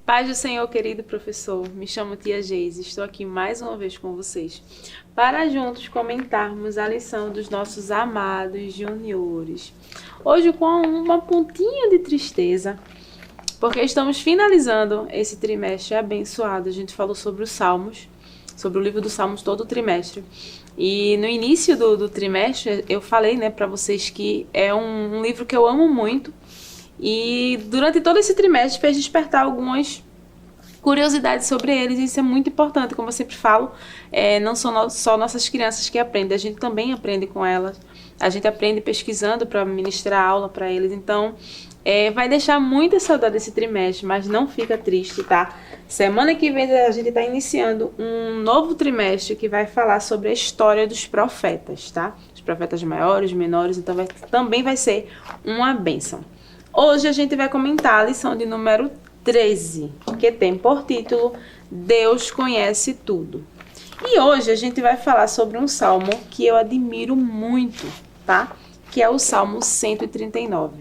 Paz do Senhor, querido professor, me chamo Tia Geise, estou aqui mais uma vez com vocês para juntos comentarmos a lição dos nossos amados juniores. Hoje com uma pontinha de tristeza, porque estamos finalizando esse trimestre abençoado. A gente falou sobre os Salmos, sobre o livro dos Salmos todo o trimestre. E no início do trimestre eu falei, para vocês que é um livro que eu amo muito. E durante todo esse trimestre fez despertar algumas curiosidades sobre eles, e isso é muito importante, como eu sempre falo, não são só nossas crianças que aprendem, a gente também aprende com elas, a gente aprende pesquisando para ministrar aula para eles, então vai deixar muita saudade esse trimestre, mas não fica triste, tá? Semana que vem a gente está iniciando um novo trimestre que vai falar sobre a história dos profetas, tá? Os profetas maiores, menores, então também vai ser uma bênção. Hoje a gente vai comentar a lição de número 13, que tem por título Deus Conhece Tudo. E hoje a gente vai falar sobre um salmo que eu admiro muito, tá? Que é o Salmo 139.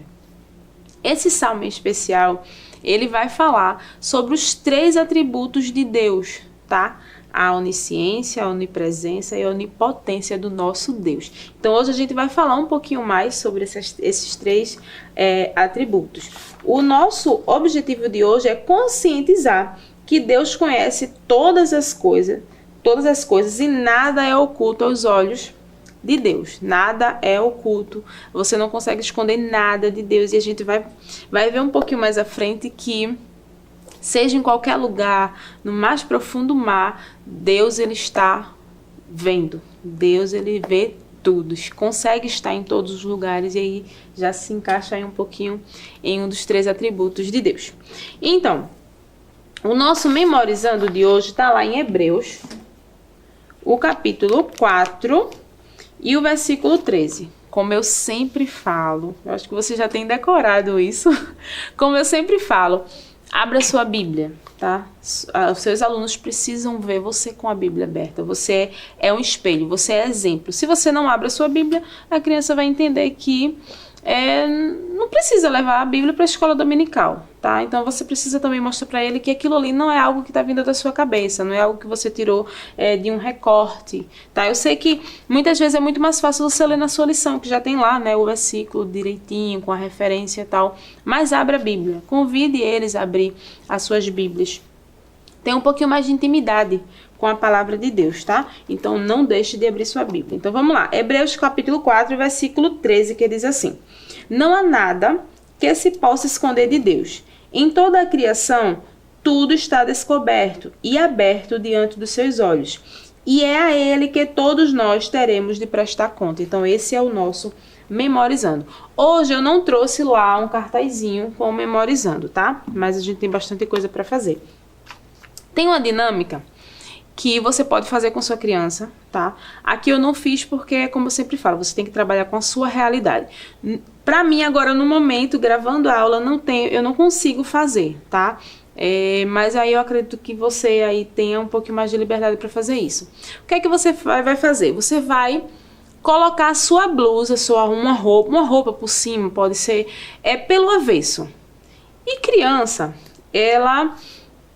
Esse salmo em especial, ele vai falar sobre os 3 atributos de Deus, tá? A onisciência, a onipresença e a onipotência do nosso Deus. Então hoje a gente vai falar um pouquinho mais sobre esses 3 atributos. O nosso objetivo de hoje é conscientizar que Deus conhece todas as coisas e nada é oculto aos olhos de Deus. Nada é oculto, você não consegue esconder nada de Deus, e a gente vai ver um pouquinho mais à frente que seja em qualquer lugar, no mais profundo mar, Deus ele está vendo. Deus ele vê tudo, consegue estar em todos os lugares, e aí já se encaixa aí um pouquinho em um dos 3 atributos de Deus. Então, o nosso memorizando de hoje está lá em Hebreus, o capítulo 4 e o versículo 13. Como eu sempre falo, eu acho que você já tem decorado isso, como eu sempre falo, abra sua Bíblia, tá? Os seus alunos precisam ver você com a Bíblia aberta. Você é um espelho, você é exemplo. Se você não abre a sua Bíblia, a criança vai entender que não precisa levar a Bíblia para a escola dominical, tá? Então você precisa também mostrar para ele que aquilo ali não é algo que está vindo da sua cabeça, não é algo que você tirou de um recorte, tá? Eu sei que muitas vezes é muito mais fácil você ler na sua lição, que já tem lá, o versículo direitinho, com a referência e tal, mas abra a Bíblia, convide eles a abrir as suas Bíblias. Tem um pouquinho mais de intimidade com a palavra de Deus, tá? Então não deixe de abrir sua Bíblia. Então vamos lá, Hebreus capítulo 4, versículo 13, que diz assim: Não há nada que se possa esconder de Deus. Em toda a criação, tudo está descoberto e aberto diante dos seus olhos. E é a Ele que todos nós teremos de prestar conta. Então esse é o nosso memorizando. Hoje eu não trouxe lá um cartazinho com memorizando, tá? Mas a gente tem bastante coisa para fazer. Tem uma dinâmica que você pode fazer com sua criança, tá? Aqui eu não fiz porque, como eu sempre falo, você tem que trabalhar com a sua realidade. Pra mim, agora, no momento, gravando a aula, eu não consigo fazer, tá? Mas aí eu acredito que você aí tenha um pouquinho mais de liberdade para fazer isso. O que é que você vai fazer? Você vai colocar a sua blusa, uma roupa por cima, pode ser pelo avesso. E criança, ela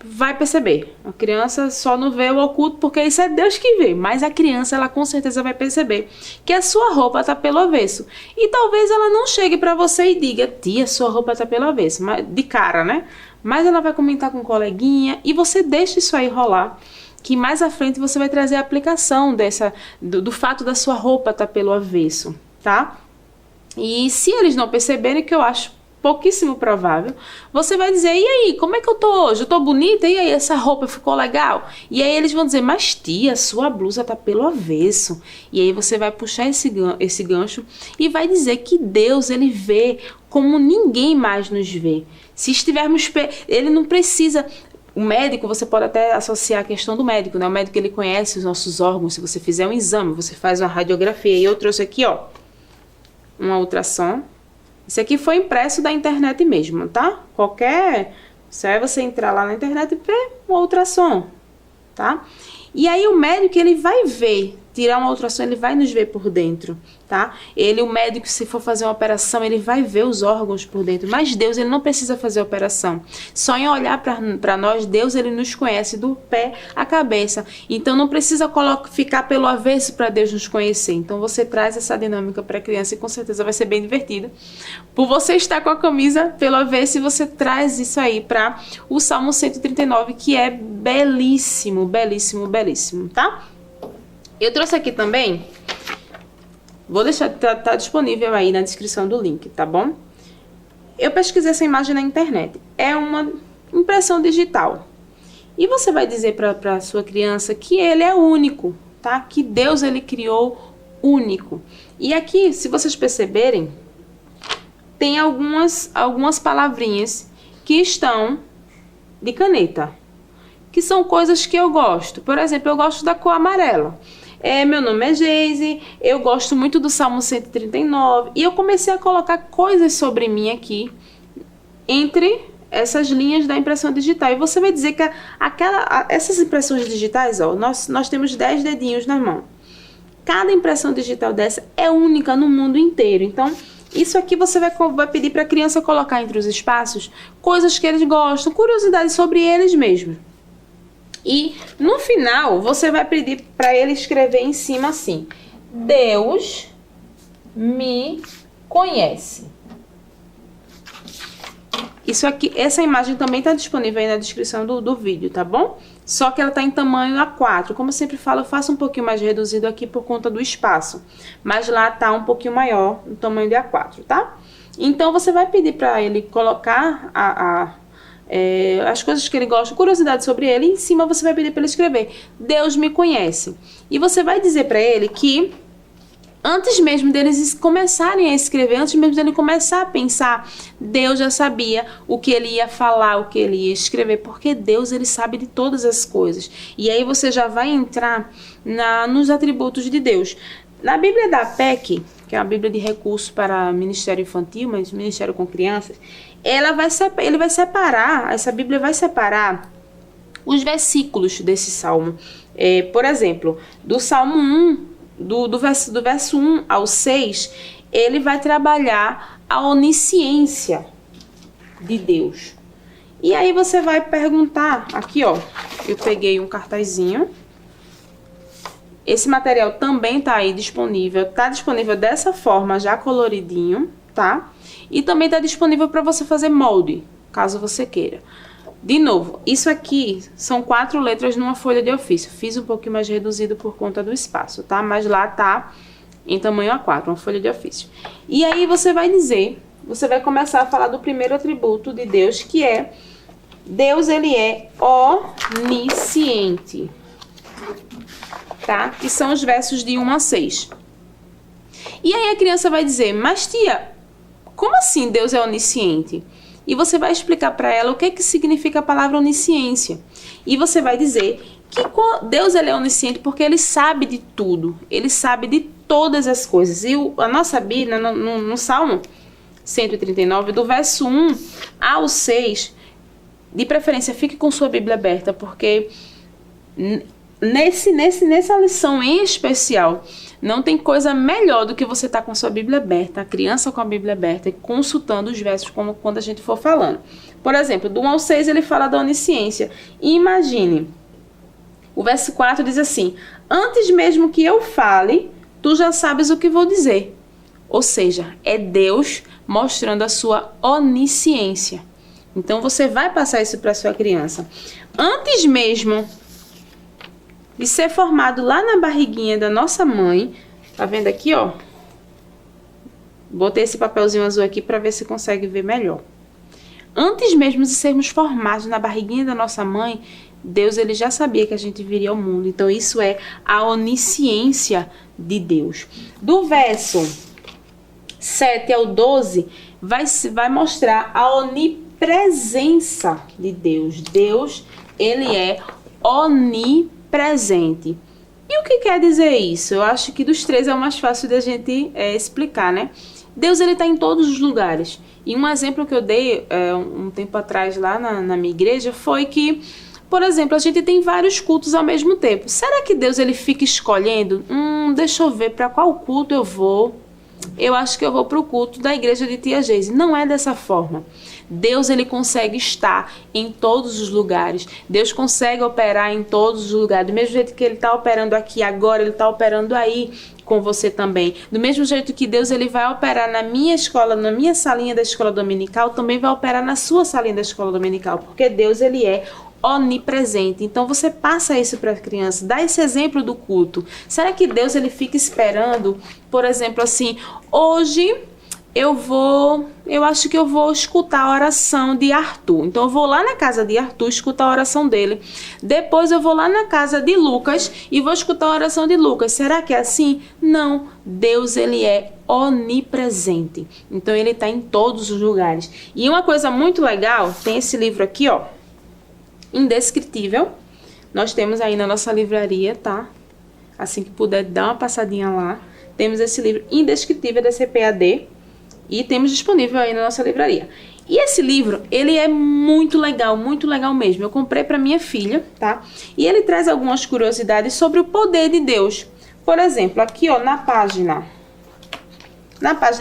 vai perceber. A criança só não vê o oculto porque isso é Deus que vê, mas a criança, ela com certeza vai perceber que a sua roupa tá pelo avesso. E talvez ela não chegue para você e diga: tia, sua roupa tá pelo avesso, de cara, né? Mas ela vai comentar com um coleguinha e você deixa isso aí rolar, que mais à frente você vai trazer a aplicação do fato da sua roupa tá pelo avesso, tá? E se eles não perceberem, que eu acho pouquíssimo provável, você vai dizer: e aí, como é que eu tô hoje? Eu tô bonita? E aí, essa roupa ficou legal? E aí eles vão dizer: mas tia, sua blusa tá pelo avesso. E aí você vai puxar esse gancho e vai dizer que Deus, ele vê como ninguém mais nos vê. Se estivermos... Ele não precisa... O médico, você pode até associar a questão do médico, né? O médico, ele conhece os nossos órgãos. Se você fizer um exame, você faz uma radiografia. E eu trouxe aqui, ó, uma ultrassom. Isso aqui foi impresso da internet mesmo, tá? Só é você entrar lá na internet e ver uma ultrassom, tá? E aí o médico, ele vai ver, tirar uma ultrassom, ele vai nos ver por dentro, tá? O médico, se for fazer uma operação, ele vai ver os órgãos por dentro. Mas Deus, ele não precisa fazer operação. Só em olhar para nós, Deus, ele nos conhece do pé à cabeça. Então, não precisa ficar pelo avesso para Deus nos conhecer. Então, você traz essa dinâmica para a criança e com certeza vai ser bem divertida. Por você estar com a camisa pelo avesso, e você traz isso aí para o Salmo 139, que é belíssimo, belíssimo, belíssimo, tá? Eu trouxe aqui também, vou deixar, tá disponível aí na descrição do link, tá bom? Eu pesquisei essa imagem na internet. É uma impressão digital. E você vai dizer para a sua criança que ele é único, tá? Que Deus, ele criou único. E aqui, se vocês perceberem, tem algumas palavrinhas que estão de caneta, que são coisas que eu gosto. Por exemplo, eu gosto da cor amarela. Meu nome é Geise, eu gosto muito do Salmo 139, e eu comecei a colocar coisas sobre mim aqui, entre essas linhas da impressão digital. E você vai dizer que essas impressões digitais, ó, nós temos 10 dedinhos na mão. Cada impressão digital dessa é única no mundo inteiro. Então, isso aqui você vai pedir para a criança colocar entre os espaços coisas que eles gostam, curiosidades sobre eles mesmos. E no final, você vai pedir para ele escrever em cima assim: Deus me conhece. Isso aqui, essa imagem também está disponível aí na descrição do vídeo, tá bom? Só que ela está em tamanho A4. Como eu sempre falo, eu faço um pouquinho mais reduzido aqui por conta do espaço. Mas lá tá um pouquinho maior, no tamanho de A4, tá? Então, você vai pedir para ele colocar as coisas que ele gosta, curiosidade sobre ele, e em cima você vai pedir para ele escrever: Deus me conhece. E você vai dizer para ele que antes mesmo deles começarem a escrever, antes mesmo dele começar a pensar, Deus já sabia o que ele ia falar, o que ele ia escrever, porque Deus, ele sabe de todas as coisas. E aí você já vai entrar nos atributos de Deus. Na Bíblia da PEC, que é uma Bíblia de recurso para ministério infantil, mas ministério com crianças, essa Bíblia vai separar os versículos desse salmo. Por exemplo, do Salmo 1, do verso 1 ao 6, ele vai trabalhar a onisciência de Deus. E aí você vai perguntar, aqui ó, eu peguei um cartazinho. Esse material também tá aí disponível, tá disponível dessa forma, já coloridinho, tá? E também tá disponível para você fazer molde, caso você queira. De novo, isso aqui são 4 letras numa folha de ofício. Fiz um pouquinho mais reduzido por conta do espaço, tá? Mas lá tá em tamanho A4, uma folha de ofício. E aí você vai começar a falar do primeiro atributo de Deus, que é: Deus, ele é onisciente. Tá? Que são os versos de 1 a 6. E aí a criança vai dizer: mas tia, como assim Deus é onisciente? E você vai explicar para ela o que significa a palavra onisciência. E você vai dizer que Deus, ele é onisciente porque ele sabe de tudo. Ele sabe de todas as coisas. E a nossa Bíblia, no Salmo 139, do verso 1 ao 6, de preferência fique com sua Bíblia aberta, porque nessa lição em especial, não tem coisa melhor do que você estar com a sua Bíblia aberta, a criança com a Bíblia aberta e consultando os versos quando a gente for falando. Por exemplo, do 1 ao 6 ele fala da onisciência. E imagine, o verso 4 diz assim: antes mesmo que eu fale, tu já sabes o que vou dizer. Ou seja, é Deus mostrando a sua onisciência. Então você vai passar isso para sua criança. Antes mesmo de ser formado lá na barriguinha da nossa mãe, tá vendo aqui, ó? Botei esse papelzinho azul aqui para ver se consegue ver melhor. Antes mesmo de sermos formados na barriguinha da nossa mãe, Deus, ele já sabia que a gente viria ao mundo. Então isso é a onisciência de Deus. Do verso 7 ao 12, vai mostrar a onipresença de Deus. Deus, ele é onipresente. E o que quer dizer isso? Eu acho que dos três é o mais fácil da gente explicar, né? Deus, ele está em todos os lugares. E um exemplo que eu dei um tempo atrás lá na minha igreja foi que Por exemplo, a gente tem vários cultos ao mesmo tempo. Será que Deus ele fica escolhendo? Deixa eu ver para qual culto eu vou. Eu acho que eu vou para o culto da igreja de Tia Geise. Não é dessa forma. Deus ele consegue estar em todos os lugares. Deus consegue operar em todos os lugares. Do mesmo jeito que ele está operando aqui agora, ele está operando aí com você também. Do mesmo jeito que Deus ele vai operar na minha escola, na minha salinha da escola dominical, também vai operar na sua salinha da escola dominical. Porque Deus ele é onipresente. Então você passa isso para a criança, dá esse exemplo do culto. Será que Deus ele fica esperando, por exemplo, assim, hoje eu acho que eu vou escutar a oração de Arthur. Então eu vou lá na casa de Arthur escutar a oração dele. Depois eu vou lá na casa de Lucas e vou escutar a oração de Lucas. Será que é assim? Não. Deus ele é onipresente. Então ele está em todos os lugares. E uma coisa muito legal, tem esse livro aqui, ó, Indescritível. Nós temos aí na nossa livraria, tá? Assim que puder, dá uma passadinha lá. Temos esse livro Indescritível da CPAD e temos disponível aí na nossa livraria. E esse livro, ele é muito legal mesmo. Eu comprei para minha filha, tá? E ele traz algumas curiosidades sobre o poder de Deus. Por exemplo, aqui, ó, na página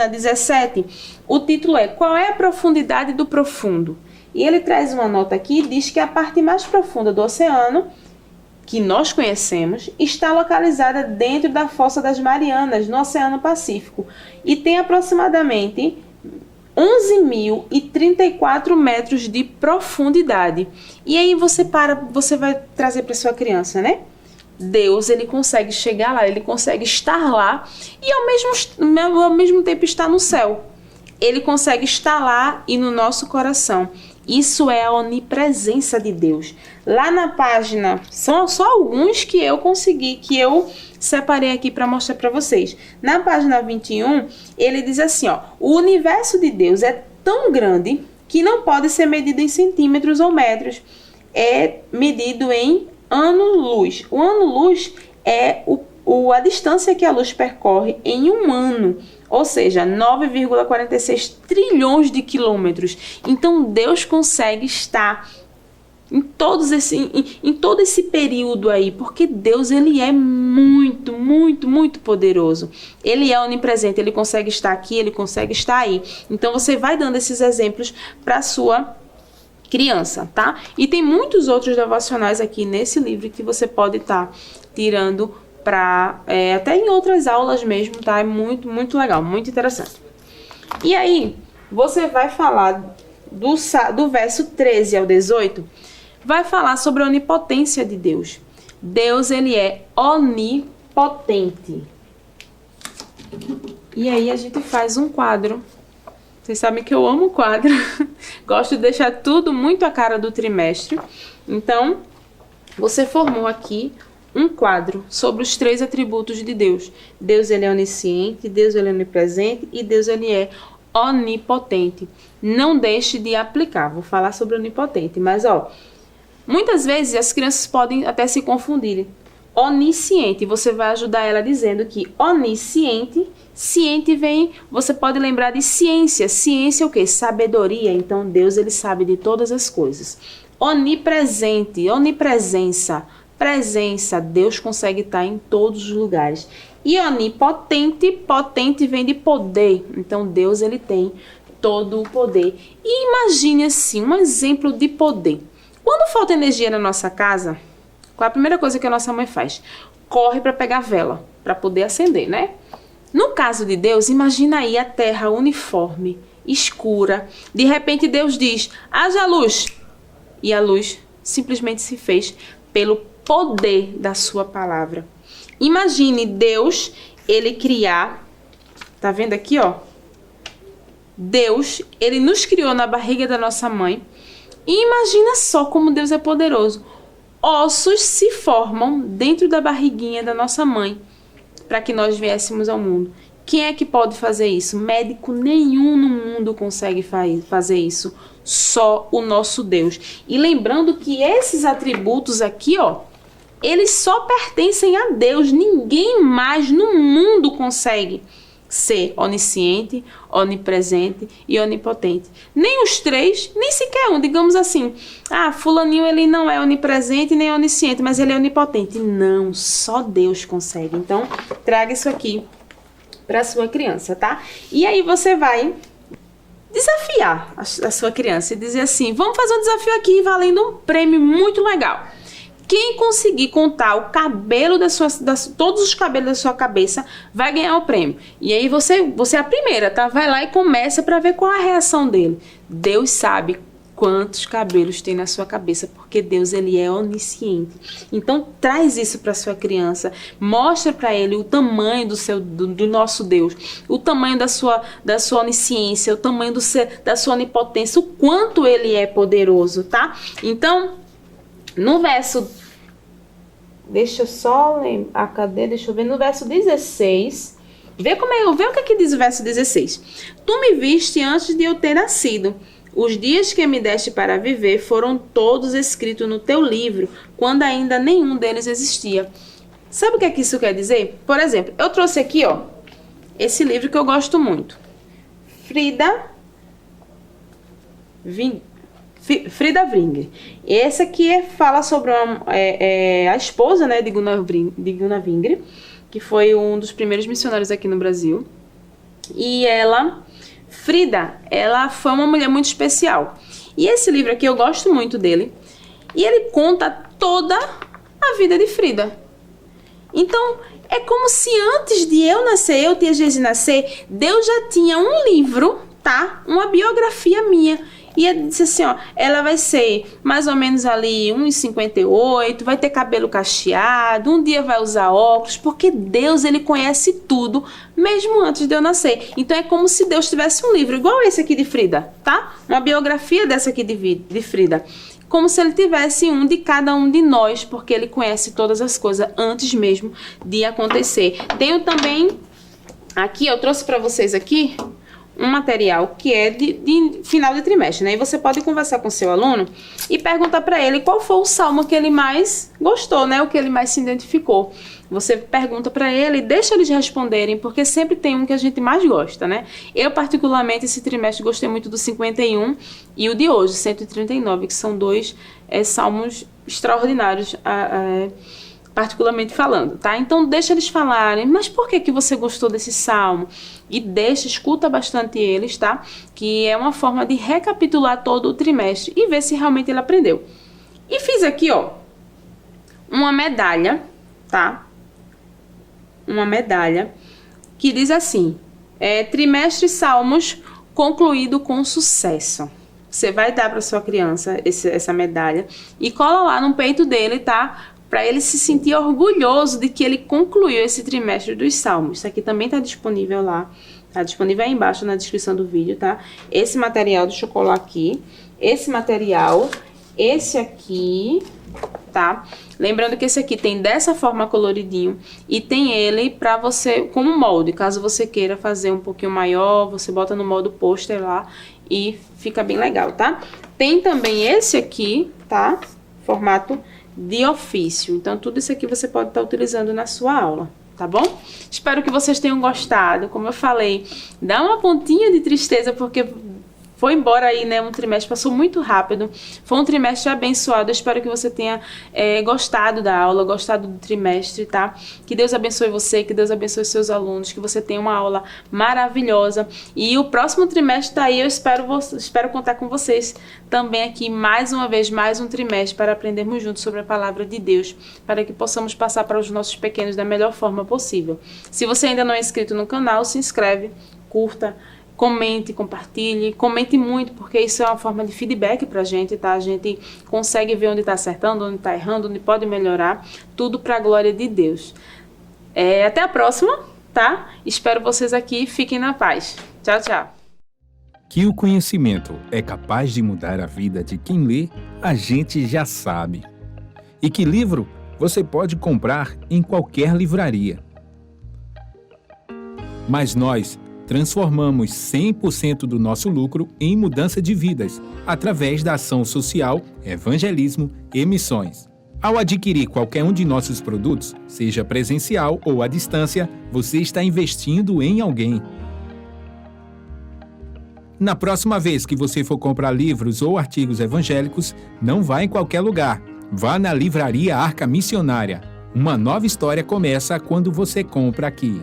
17, o título é Qual é a profundidade do profundo? E ele traz uma nota aqui e diz que a parte mais profunda do oceano, que nós conhecemos, está localizada dentro da Fossa das Marianas, no Oceano Pacífico, e tem aproximadamente 11.034 metros de profundidade. E aí você vai trazer para sua criança, né? Deus, ele consegue chegar lá, ele consegue estar lá e ao mesmo tempo estar no céu. Ele consegue estar lá e no nosso coração. Isso é a onipresença de Deus. Lá na página, são só alguns que eu separei aqui para mostrar para vocês. Na página 21, ele diz assim, ó, o universo de Deus é tão grande que não pode ser medido em centímetros ou metros. É medido em ano-luz. O ano-luz é a distância que a luz percorre em um ano. Ou seja, 9,46 trilhões de quilômetros. Então, Deus consegue estar em todo esse período aí, porque Deus ele é muito, muito, muito poderoso. Ele é onipresente, ele consegue estar aqui, ele consegue estar aí. Então, você vai dando esses exemplos para a sua criança, tá? E tem muitos outros devocionais aqui nesse livro que você pode estar tirando para até em outras aulas mesmo, tá? É muito, muito legal, muito interessante. E aí, você vai falar do verso 13 ao 18, vai falar sobre a onipotência de Deus. Deus, ele é onipotente. E aí a gente faz um quadro. Vocês sabem que eu amo quadro. Gosto de deixar tudo muito a cara do trimestre. Então, você formou aqui um quadro sobre os 3 atributos de Deus. Deus ele é onisciente, Deus ele é onipresente e Deus ele é onipotente. Não deixe de aplicar. Vou falar sobre onipotente, mas ó, muitas vezes as crianças podem até se confundirem. Onisciente, você vai ajudar ela dizendo que onisciente, ciente vem, você pode lembrar de ciência. Ciência é o quê? Sabedoria. Então Deus ele sabe de todas as coisas. Onipresente, onipresença, presença, Deus consegue estar em todos os lugares. E onipotente, potente vem de poder. Então Deus ele tem todo o poder. E imagine assim, um exemplo de poder. Quando falta energia na nossa casa, qual é a primeira coisa que a nossa mãe faz? Corre para pegar vela, para poder acender, né? No caso de Deus, imagina aí a terra uniforme, escura. De repente Deus diz, haja luz. E a luz simplesmente se fez pelo poder da sua palavra. Imagine Deus, ele criar, tá vendo aqui, ó? Deus, ele nos criou na barriga da nossa mãe. E imagina só como Deus é poderoso. Ossos se formam dentro da barriguinha da nossa mãe para que nós viéssemos ao mundo. Quem é que pode fazer isso? Médico nenhum no mundo consegue fazer isso. Só o nosso Deus. E lembrando que esses atributos aqui, ó, eles só pertencem a Deus. Ninguém mais no mundo consegue ser onisciente, onipresente e onipotente. Nem os três, nem sequer um. Digamos assim, fulaninho ele não é onipresente nem onisciente, mas ele é onipotente. Não, só Deus consegue. Então, traga isso aqui para sua criança, tá? E aí você vai desafiar a sua criança e dizer assim, vamos fazer um desafio aqui valendo um prêmio muito legal. Quem conseguir contar o cabelo todos os cabelos da sua cabeça vai ganhar o prêmio. E aí você é a primeira, tá? Vai lá e começa para ver qual é a reação dele. Deus sabe quantos cabelos tem na sua cabeça, porque Deus ele é onisciente. Então traz isso para sua criança, mostra para ele o tamanho do nosso Deus, o tamanho da sua onisciência, o tamanho da sua onipotência, o quanto ele é poderoso, tá? Então, no verso, deixa eu só lembrar, deixa eu ver, no verso 16, vê o que aqui diz o verso 16. Tu me viste antes de eu ter nascido. Os dias que me deste para viver foram todos escritos no teu livro, quando ainda nenhum deles existia. Sabe o que é que isso quer dizer? Por exemplo, eu trouxe aqui, esse livro que eu gosto muito. Frida Wingre. Esse aqui fala sobre a esposa, né, de Gunnar Wingre, que foi um dos primeiros missionários aqui no Brasil. E Frida, ela foi uma mulher muito especial. E esse livro aqui eu gosto muito dele. E ele conta toda a vida de Frida. Então, é como se antes de eu nascer, eu Tia Geise nascer, Deus já tinha um livro, tá? Uma biografia minha. E ele disse assim, ela vai ser mais ou menos ali 1,58, vai ter cabelo cacheado, um dia vai usar óculos, porque Deus, ele conhece tudo, mesmo antes de eu nascer. Então é como se Deus tivesse um livro, igual esse aqui de Frida, tá? Uma biografia dessa aqui de Frida. Como se ele tivesse um de cada um de nós, porque ele conhece todas as coisas antes mesmo de acontecer. Tenho também, aqui, eu trouxe para vocês aqui, um material que é de final de trimestre, né? E você pode conversar com seu aluno e perguntar para ele qual foi o salmo que ele mais gostou, né? O que ele mais se identificou. Você pergunta para ele e deixa eles responderem, porque sempre tem um que a gente mais gosta, né? Eu, particularmente, esse trimestre gostei muito do 51 e o de hoje, 139, que são dois salmos extraordinários, particularmente falando, tá? Então, deixa eles falarem, mas por que você gostou desse salmo? E escuta bastante eles, tá? Que é uma forma de recapitular todo o trimestre e ver se realmente ele aprendeu. E fiz aqui, uma medalha, tá? Uma medalha que diz assim, trimestre Salmos concluído com sucesso. Você vai dar para sua criança essa medalha e cola lá no peito dele, tá? Para ele se sentir orgulhoso de que ele concluiu esse trimestre dos Salmos. Isso aqui também está disponível lá. Está disponível aí embaixo na descrição do vídeo, tá? Esse material, deixa eu colar aqui. Esse material, esse aqui, tá? Lembrando que esse aqui tem dessa forma coloridinho e tem ele para você como molde. Caso você queira fazer um pouquinho maior, você bota no modo pôster lá e fica bem legal, tá? Tem também esse aqui, tá? Formato de ofício. Então, tudo isso aqui você pode estar utilizando na sua aula, tá bom? Espero que vocês tenham gostado. Como eu falei, dá uma pontinha de tristeza, porque foi embora aí, né, um trimestre, passou muito rápido. Foi um trimestre abençoado. Eu espero que você tenha gostado da aula, gostado do trimestre, tá? Que Deus abençoe você, que Deus abençoe seus alunos, que você tenha uma aula maravilhosa. E o próximo trimestre tá aí, eu espero contar com vocês também aqui mais uma vez, mais um trimestre, para aprendermos juntos sobre a palavra de Deus, para que possamos passar para os nossos pequenos da melhor forma possível. Se você ainda não é inscrito no canal, se inscreve, curta, comente, compartilhe, comente muito, porque isso é uma forma de feedback pra gente, tá? A gente consegue ver onde tá acertando, onde tá errando, onde pode melhorar, tudo pra glória de Deus. Até a próxima, tá? Espero vocês aqui, fiquem na paz. Tchau, tchau. Que o conhecimento é capaz de mudar a vida de quem lê, a gente já sabe. E que livro você pode comprar em qualquer livraria. Mas nós transformamos 100% do nosso lucro em mudança de vidas, através da ação social, evangelismo e missões. Ao adquirir qualquer um de nossos produtos, seja presencial ou à distância, você está investindo em alguém. Na próxima vez que você for comprar livros ou artigos evangélicos, não vá em qualquer lugar. Vá na Livraria Arca Missionária. Uma nova história começa quando você compra aqui.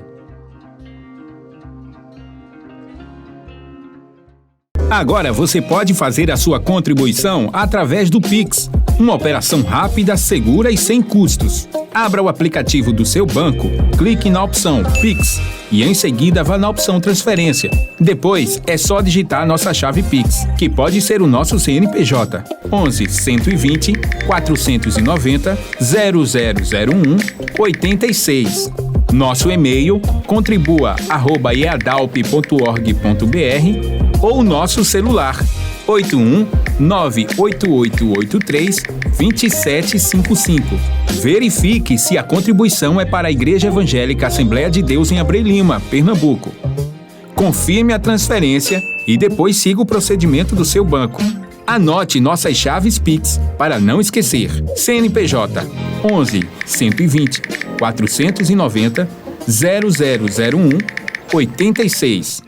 Agora você pode fazer a sua contribuição através do Pix, uma operação rápida, segura e sem custos. Abra o aplicativo do seu banco, clique na opção Pix e em seguida vá na opção Transferência. Depois é só digitar nossa chave Pix, que pode ser o nosso CNPJ 11 120 490 0001 86. Nosso e-mail contribua@eadalp.org.br ou nosso celular 81 98883 2755. Verifique se a contribuição é para a Igreja Evangélica Assembleia de Deus em Abreu Lima, Pernambuco. Confirme a transferência e depois siga o procedimento do seu banco. Anote nossas chaves Pix para não esquecer. CNPJ 11 120 490 0001 86.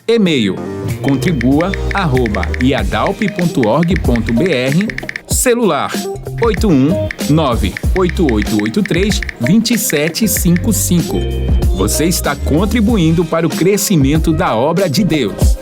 E-mail contribua@iadalp.org.br. Celular 81 98883 2755. Você está contribuindo para o crescimento da obra de Deus.